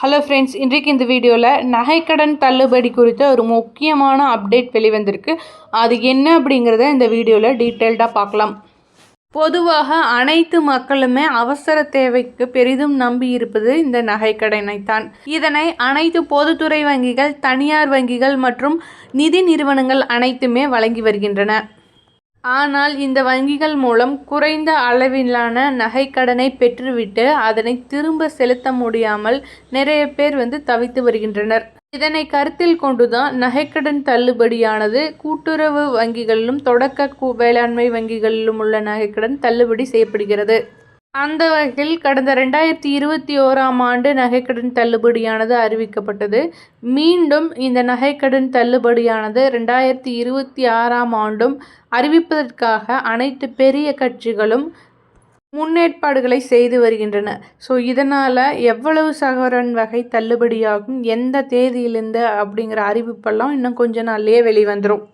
Hello friends, இன்றைக்கு இந்த வீடியோவில் நகைக்கடன் தள்ளுபடி குறித்த ஒரு முக்கியமான அப்டேட் வெளிவந்திருக்கு. அது என்ன அப்படிங்கிறத இந்த வீடியோவில் டீட்டெயில்டாக பார்க்கலாம். பொதுவாக அனைத்து மக்களுமே அவசர தேவைக்கு பெரிதும் நம்பி இருப்பது இந்த நகைக்கடனைத்தான். இதனை அனைத்து பொதுத்துறை வங்கிகள், தனியார் வங்கிகள் மற்றும் நிதி நிறுவனங்கள் அனைத்துமே வழங்கி வருகின்றன. ஆனால் இந்த வங்கிகள் மூலம் குறைந்த அளவிலான நகைக்கடனை பெற்றுவிட்டு அதனை திரும்ப செலுத்த முடியாமல் நிறைய பேர் தவித்து வருகின்றனர். இதனை கருத்தில் கொண்டுதான் நகைக்கடன் தள்ளுபடியானது கூட்டுறவு வங்கிகளிலும் தொடக்க வேளாண்மை வங்கிகளிலும் உள்ள நகைக்கடன் தள்ளுபடி செய்யப்படுகிறது. அந்த வகையில் கடந்த 2021ஆம் ஆண்டு நகைக்கடன் தள்ளுபடியானது அறிவிக்கப்பட்டது. மீண்டும் இந்த நகைக்கடன் தள்ளுபடியானது 2026ஆம் ஆண்டும் அறிவிப்பதற்காக அனைத்து பெரிய கட்சிகளும் முன்னேற்பாடுகளை செய்து வருகின்றன. ஸோ இதனால் எவ்வளவு சவரன் வகை தள்ளுபடியாகும், எந்த தேதியிலிருந்து அப்படிங்கிற அறிவிப்பெல்லாம் இன்னும் கொஞ்ச நாள்லேயே வெளிவந்துடும்.